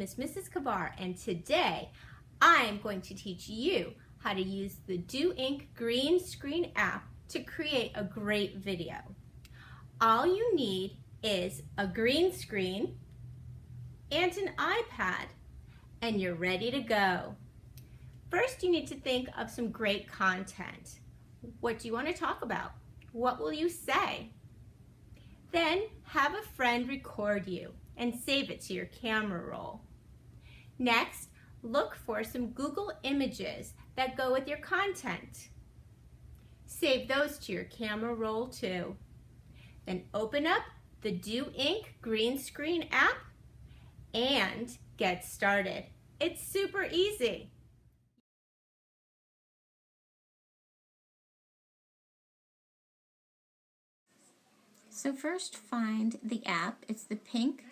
is Mrs. Cavar, and today I am going to teach you how to use the Do Ink green screen app to create a great video. All you need is a green screen and an iPad, and you're ready to go. First, you need to think of some great content. What do you want to talk about? What will you say? Then have a friend record you and save it to your camera roll. Next, look for some Google images that go with your content. Save those to your camera roll too. Then open up the Do Ink green screen app and get started. It's super easy. So first find the app. It's the pink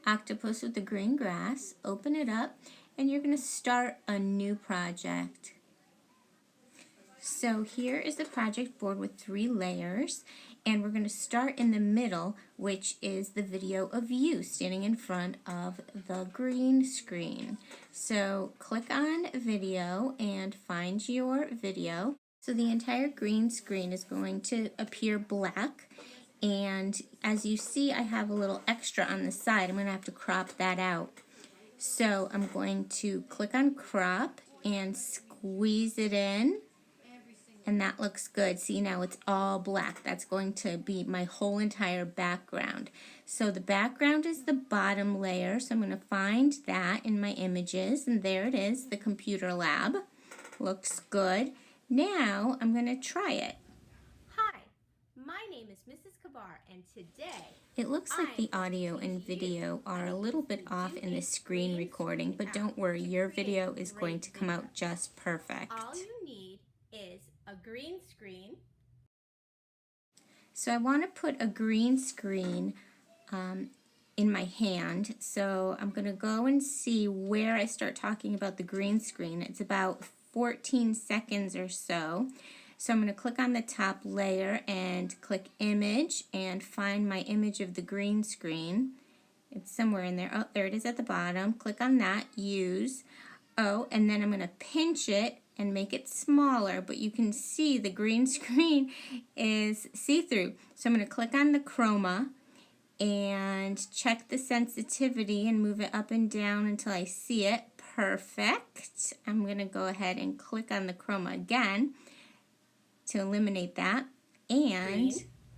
octopus with the green grass. Open it up and you're going to start a new project. So here is the project board with 3 layers, and we're going to start in the middle, which is the video of you standing in front of the green screen. So click on video and find your video. So the entire green screen is going to appear black. And as you see, I have a little extra on the side. I'm going to have to crop that out. So I'm going to click on crop and squeeze it in. And that looks good. See, now it's all black. That's going to be my whole entire background. So the background is the bottom layer. So I'm going to find that in my images. And there it is, the computer lab. Looks good. Now I'm going to try it. My name is Mrs. Cavar, and today it looks like the audio and video are a little bit off in the screen recording, but don't worry, your video is going to come out just perfect. All you need is a green screen. So I want to put a green screen in my hand, so I'm going to go and see where I start talking about the green screen. It's about 14 seconds or so. So I'm going to click on the top layer and click image and find my image of the green screen. It's somewhere in there. Oh, there it is at the bottom. Click on that, use. Oh, and then I'm going to pinch it and make it smaller, but you can see the green screen is see-through. So I'm going to click on the chroma and check the sensitivity and move it up and down until I see it. Perfect. I'm going to go ahead and click on the chroma again to eliminate that and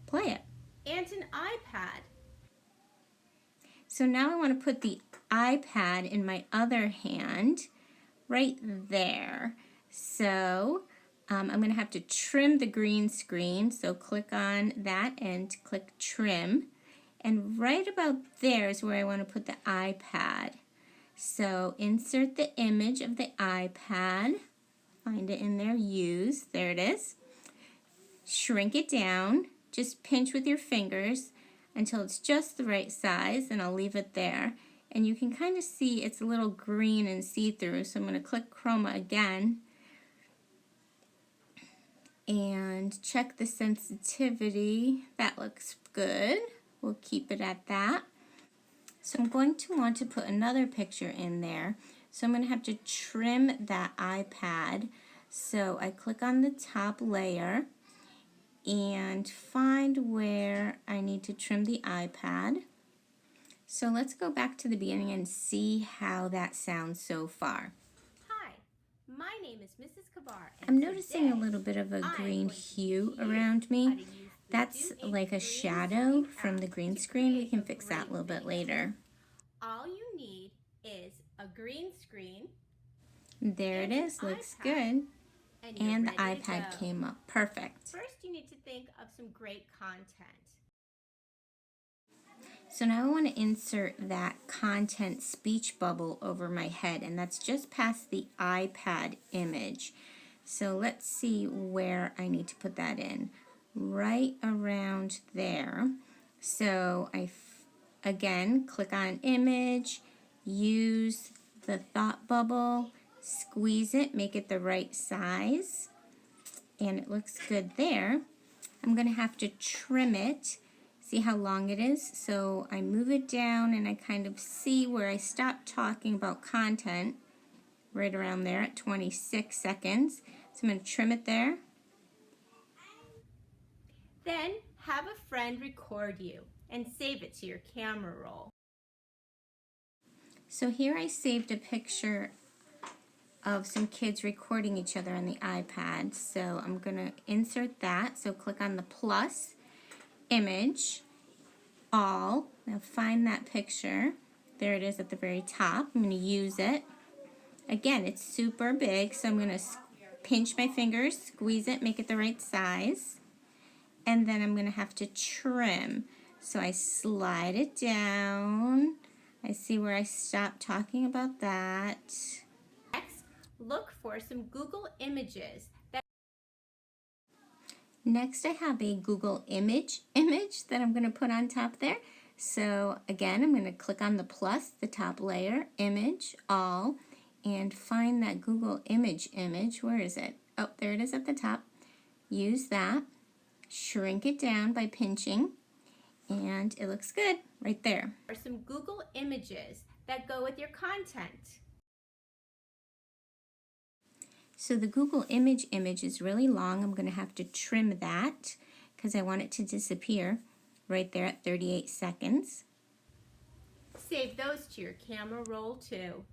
play it. And an iPad. So now I want to put the iPad in my other hand right there. So I'm going to have to trim the green screen. So click on that and click trim. And right about there is where I want to put the iPad. So insert the image of the iPad. Find it in there, use. There it is. Shrink it down, just pinch with your fingers until it's just the right size, and I'll leave it there. And you can kind of see it's a little green and see-through, so I'm going to click chroma again and check the sensitivity. That looks good. We'll keep it at that. So I'm going to want to put another picture in there, so I'm going to have to trim that iPad. So I click on the top layer and find where I need to trim the iPad. So let's go back to the beginning and see how that sounds so far. Hi, my name is Mrs. Cavar. I'm noticing a little bit of a green hue around me. That's like a shadow from the green screen. We can fix that a little bit later. All you need is a green screen. There it is, looks good. And the iPad came up. Perfect. First, you need to think of some great content. So now I want to insert that content speech bubble over my head, and that's just past the iPad image. So let's see where I need to put that in. Right around there. So I, again, click on image, use the thought bubble, squeeze it, make it the right size, and it looks good there. I'm going to have to trim it. See how long it is? So I move it down and I kind of see where I stop talking about content, right around there at 26 seconds. So I'm going to trim it there. Then have a friend record you and save it to your camera roll. So here I saved a picture of some kids recording each other on the iPad. So I'm going to insert that. So click on the plus, image, all. Now find that picture. There it is at the very top. I'm going to use it. Again, it's super big, so I'm going to pinch my fingers, squeeze it, make it the right size. And then I'm going to have to trim. So I slide it down. I see where I stopped talking about that. Next, look for some Google images. Next, I have a Google image that I'm going to put on top there. So again, I'm going to click on the plus, the top layer, image, all, and find that Google image. Where is it? Oh, there it is at the top. Use that. Shrink it down by pinching, and it looks good right there. There are some Google images that go with your content. So the Google image is really long. I'm going to have to trim that because I want it to disappear right there at 38 seconds. Save those to your camera roll too.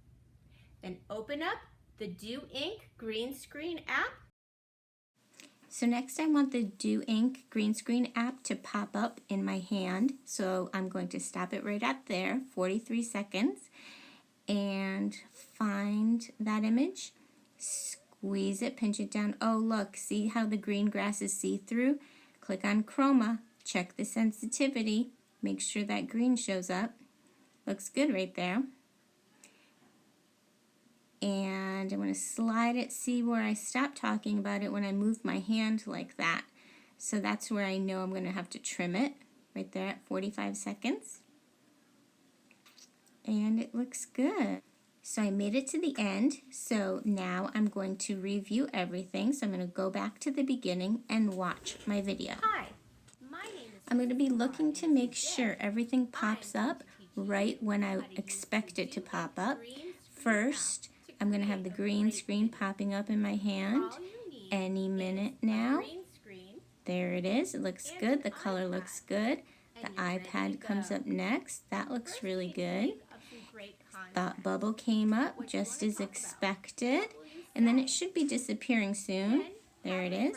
Then open up the Do Ink green screen app. So next I want the Do Ink green screen app to pop up in my hand. So I'm going to stop it right at there, 43 seconds, and find that image. Squeeze it, pinch it down. Oh, look, see how the green grass is see-through? Click on Chroma, check the sensitivity, make sure that green shows up. Looks good right there. And I'm going to slide it, see where I stop talking about it when I move my hand like that. So that's where I know I'm going to have to trim it, right there at 45 seconds. And it looks good. So I made it to the end, so now I'm going to review everything. So I'm going to go back to the beginning and watch my video. Hi, my name is I'm going to be looking to make sure everything pops up right when I expect it to pop up. First, I'm going to have the green screen popping up in my hand any minute now. There it is. It looks good. The color looks good. The iPad comes up next. That looks really good. Thought bubble came up just as expected, and then it should be disappearing soon. There it is.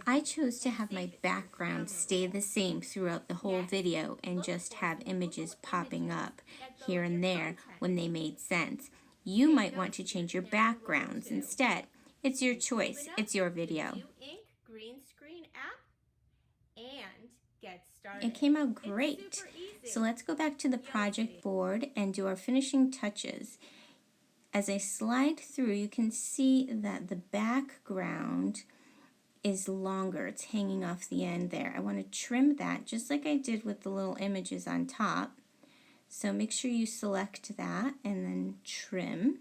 I chose to have my background stay the same throughout the whole video and just have images popping up here and there when they made sense. You might want to change your backgrounds instead. It's your choice. It's your video. It came out great. So let's go back to the project board and do our finishing touches. As I slide through, you can see that the background is longer. It's hanging off the end there. I want to trim that just like I did with the little images on top. So make sure you select that and then trim.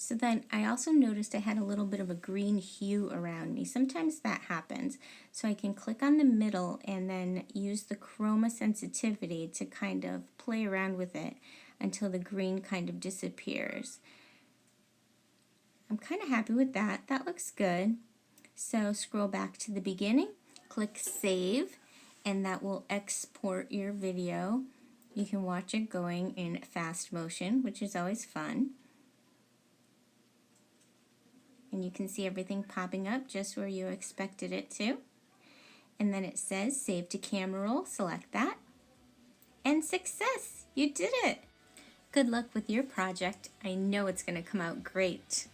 So then I also noticed I had a little bit of a green hue around me. Sometimes that happens. So I can click on the middle and then use the chroma sensitivity to kind of play around with it until the green kind of disappears. I'm kind of happy with that. That looks good. So scroll back to the beginning, click save, and that will export your video. You can watch it going in fast motion, which is always fun. And you can see everything popping up just where you expected it to. And then it says save to camera roll, select that. And success! You did it! Good luck with your project. I know it's going to come out great.